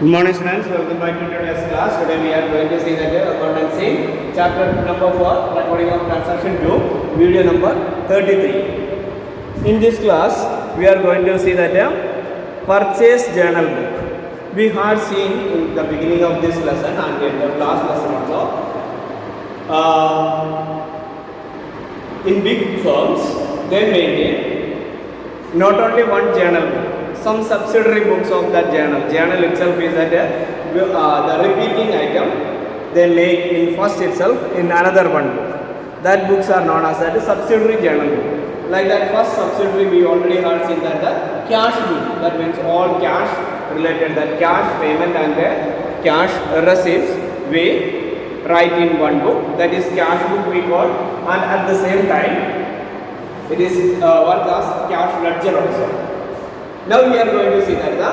Good morning students, welcome back to today's class. Today we are going to see the accountancy chapter number 4, recording of transaction 2, video number 33. In this class, we are going to see the purchase journal book. We had seen in the beginning of this lesson and in the last lesson also, in big firms, they maintain not only one journal book, some subsidiary books of that journal. Journal itself is that the repeating item they make in first itself in another one book. That books are known as that subsidiary journal book. Like that first subsidiary we already heard seen that the cash book. That means all cash related, that cash payment and the cash receipts we write in one book. That is cash book we call, and at the same time it is worked as cash ledger also. Now we are going to see that the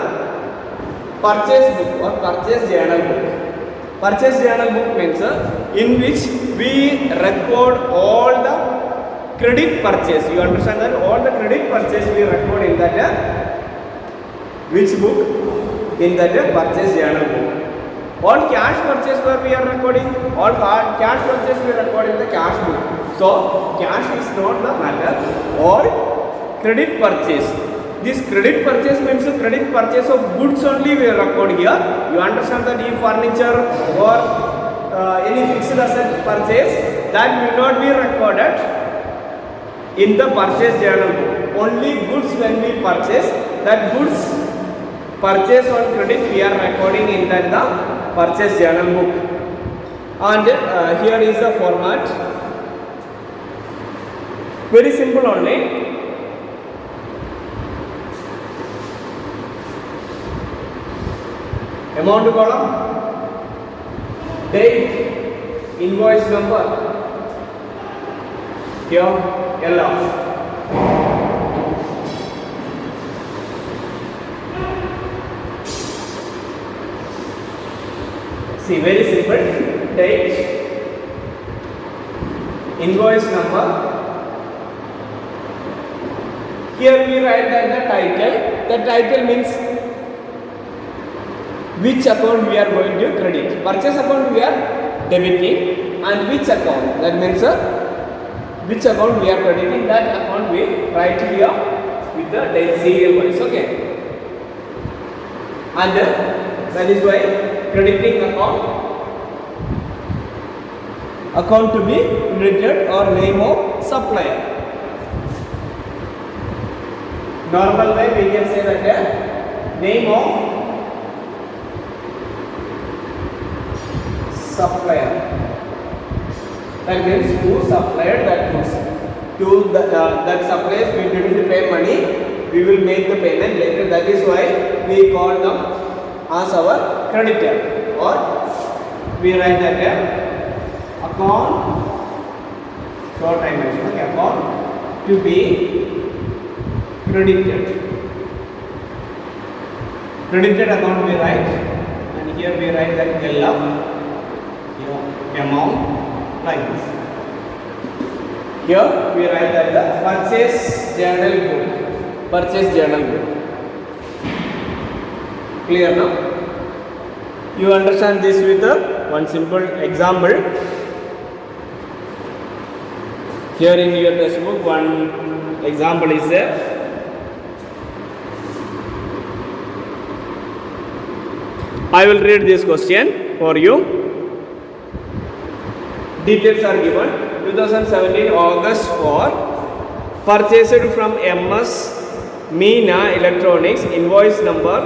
purchase book or purchase journal book. Purchase journal book means in which we record all the credit purchase. You understand that all the credit purchase we record in that which book? In that purchase journal book. All cash purchase where we are recording, all cash purchase we record in the cash book. So cash is not the matter. All credit purchase. This credit purchase means credit purchase of goods only we record here. You understand that if furniture or any fixed asset purchase, that will not be recorded in the purchase journal book. Only goods when we purchase, that goods purchase on credit we are recording in that the purchase journal book. And here is the format. Very simple only. Amount column, date, invoice number, here LF. See, very simple, date, invoice number. Here we write that the title. The title means which account we are going to credit. Purchase account we are debiting, and which account, that means which account we are crediting, that account we write here with the date serial wise. Okay, and that is why crediting account to be credited or name of supplier. Normal way we can say that name of supplier. That means who supplied that goods. To that suppliers we didn't pay money, we will make the payment later. That is why we call them as our creditor, or we write that account, short I mentioned, okay, account to be credited. Credited account we write, and here we write that LF amount like this. Here we write that the purchase journal book. Purchase journal book. Clear now? You understand this with one simple example. Here in your textbook, one example is there. I will read this question for you. Details are given. 2017 August for purchased from MS Meena Electronics, invoice number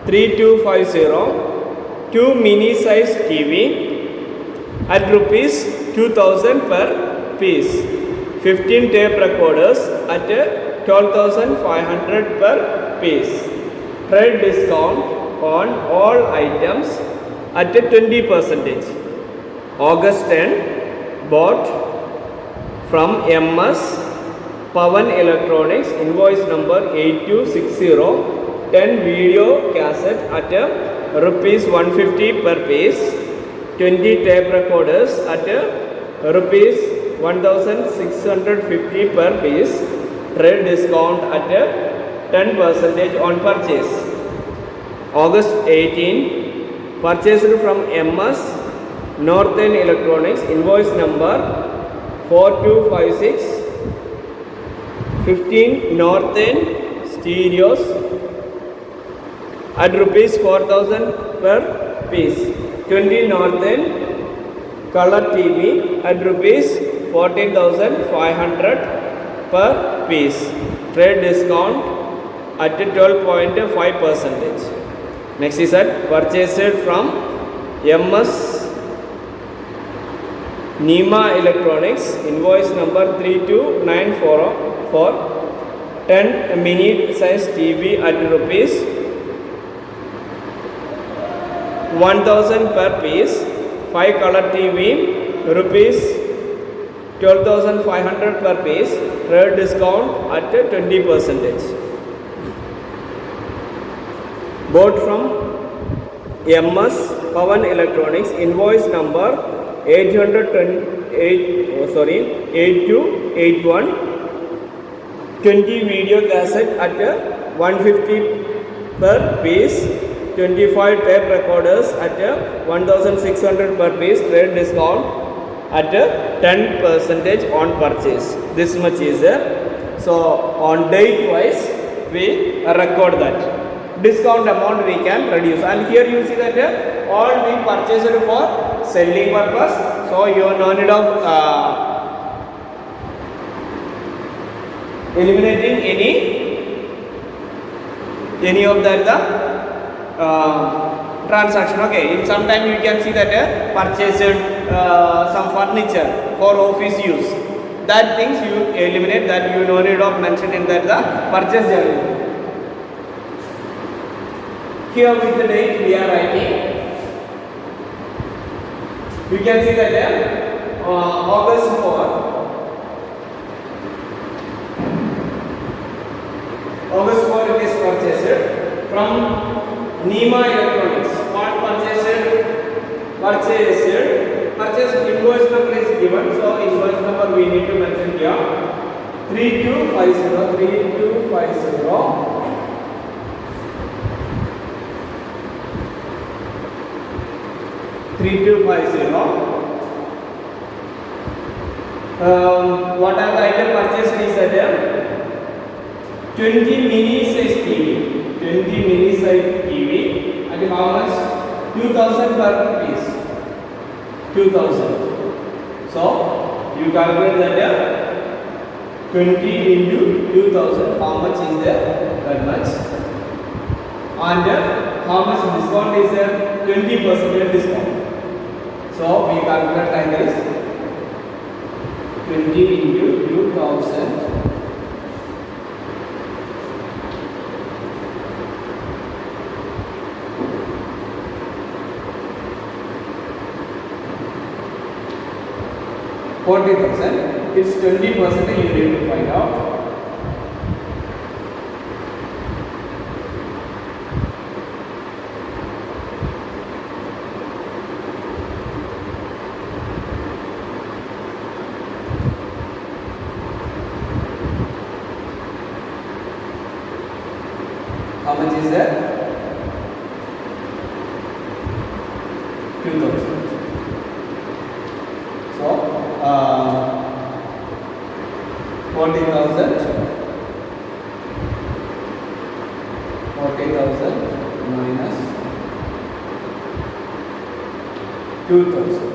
3250, 2 mini size TV at rupees 2000 per piece, 15 tape recorders at 12,500 per piece, trade discount on all items at 20%. August 10, bought from MS Pawan Electronics, invoice number 8260, 10 video cassette at rupees 150 per piece, 20 tape recorders at rupees 1650 per piece, trade discount at 10% on purchase. August 18, purchased from MS Northern Electronics, invoice number 4256, 15 Northern stereos at rupees 4,000 per piece. 20 Northern color TV at rupees 14,500 per piece. Trade discount at 12.5%. Next is at purchased from MS Nima Electronics, invoice number 3294 for 10 mini size TV at rupees 1,000 per piece. 5 color TV rupees 12,500 per piece. Trade discount at 20%. Bought from MS Pawan Electronics, invoice number 8281, 20 video cassette at 150 per piece. 25 tape recorders at 1,600 per piece. Trade discount at 10% on purchase. This much is there. So on date wise we record that. Discount amount we can reduce, and here you see that all we purchased for selling purpose, so you have no need of eliminating any of that the transaction. Okay, in some time you can see that purchased some furniture for office use, that things you eliminate, that you no need of mention in that the purchase journal. Here with the date we are writing, you can see that August 4, it is purchased from Nima Electronics. What purchase invoice number is given, so invoice number we need to mention here 3250. 3250. What are the item purchased is that 20 mini size TV. 20 mini size TV at how much? 2,000 per piece. 2,000. So you calculate that 20 into 2,000. How much is there? That much. And how much discount is there? 20% discount. So we calculate like this: 20 into 2,000 40,000. It's 20%. You need to find out. How much is that? 2,000. So 40,000 minus 2,000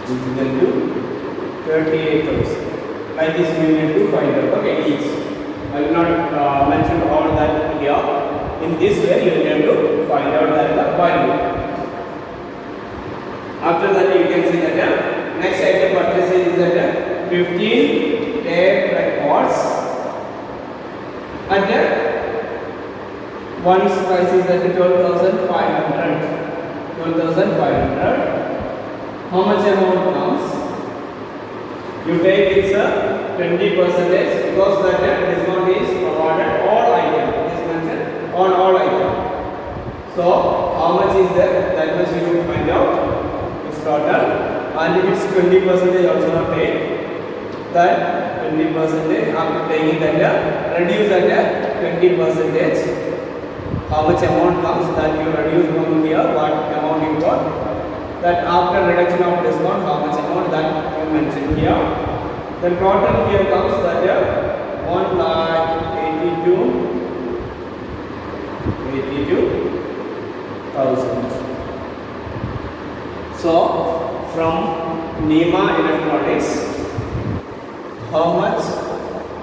is equal to 38,000. Like this we need to find out. Okay, each. I will not mention all that here. In this way you need to find out that the value. After that you can see that next item purchase is that 15 tape records and one price is at 12,500. How much amount comes? You take its 20% because that discount is awarded all items. This mentioned on all items. So how much is there? That much you will find out. It's total, and if it's 20% also not take. That 20% after taking that reduce that 20%. how much amount comes that you reduce from here, what amount you got, that after reduction of discount how much amount that you mentioned here. Then total here comes that 1,82,000. So from Nima Electronics, how much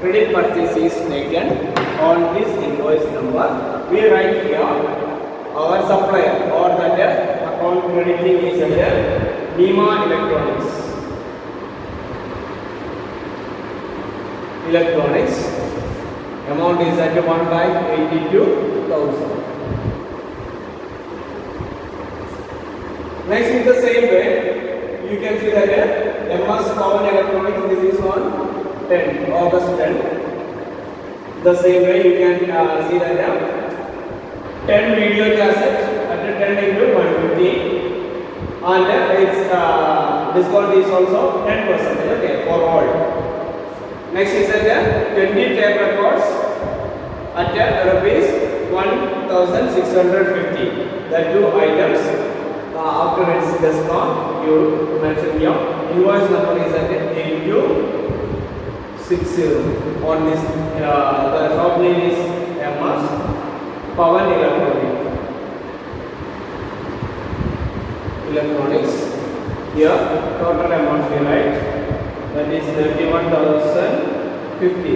credit purchase is taken on this invoice number? We write here our supplier or that account crediting is under Nima Electronics. Amount is at 1,82,000. Next, in the same way, you can see that MS Power Electronics, this is on August 10. The same way you can see that 10 video cassette at 10 into 150, and its discount is also 10%, okay, for all. Next is that 20 tape records at rupees 1,650. The two items after its discount you mentioned here. Invoice number is at 8260. On this the shop name is MS Power Electronics. Here total amount we write, that is 31,050.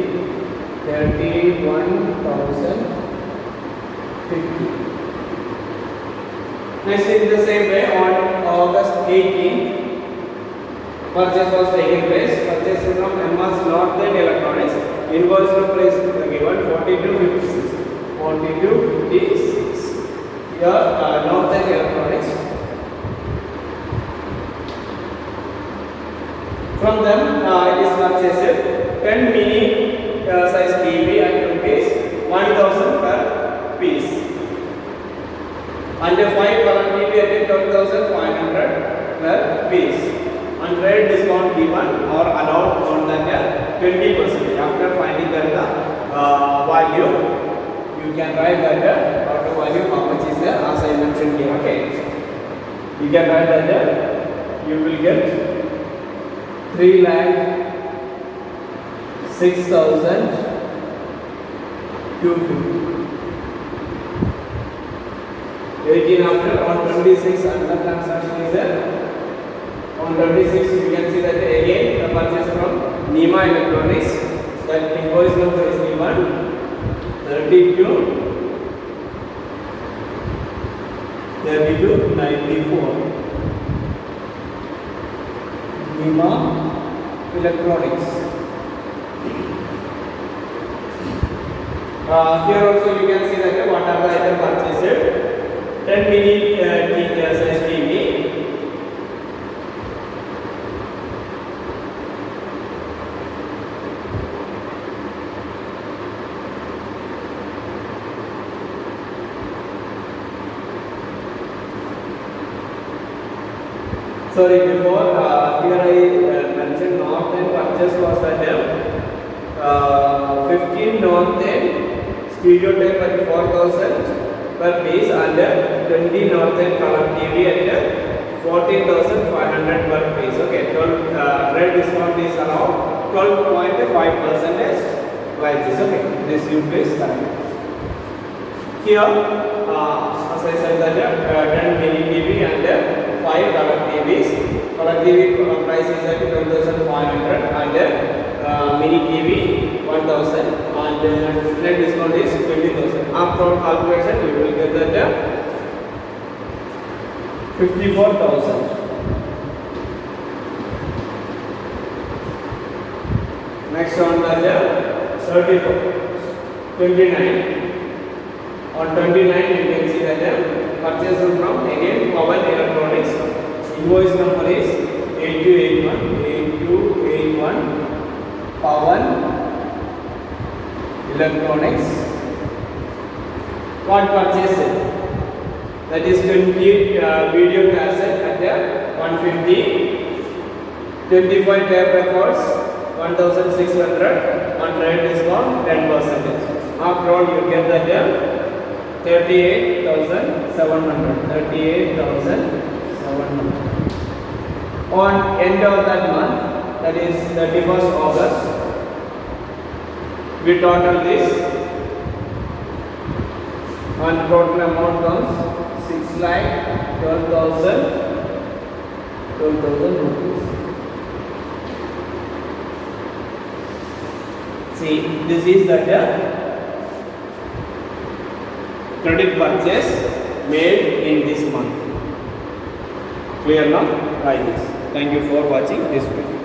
31,050. Next, in the same way, on August 18th, purchase was taken place. Purchase from MS Northern Electronics. Invoice number is given 4256. 4256. Here, Northern Electronics. From them, it is purchased 10 mini size TV at rupees 1,000 per piece, and 5 color TV at 12,500 per piece. And trade discount given or allowed on that 20%. After finding that value, you can write that total value how much is there, as I mentioned here. Okay, you can write that you will get 3,06,250. 18 after on 26 another transaction is there. On 26 you can see that again the purchase from Nima Electronics, that invoice number is given 3294. Nima Electronics. Here also you can see that what are the item purchased. 10 mini size TV, sorry, before here I mentioned Northern purchase was at 15 Northern stereo tape at 4,000 per piece, and 20 Northern color TV at 14,500 per piece. Okay, trade discount is around 12.5% like this. Okay, this you please correct. Here, as I said that 10 mini TV and 5 color TVs. Color TV price is at 12,500 and mini TV 1,000, and net discount is 20,000. After calculation, you will get that 54,000. Next on that 34, 29. On 29, you can see that purchase from again Power Electronics. Invoice number is 8281. Power Electronics. What purchased? That is 20 video cassette at 150, 25 tape records 1,600, on trade discount 10%. After all, you get that 38,700. 38,700. On end of that month, that is 31st August, we total this, and total amount comes 6,12,000 rupees. See, this is the credit purchase made in this month. Clear now? Like this. Thank you for watching this video.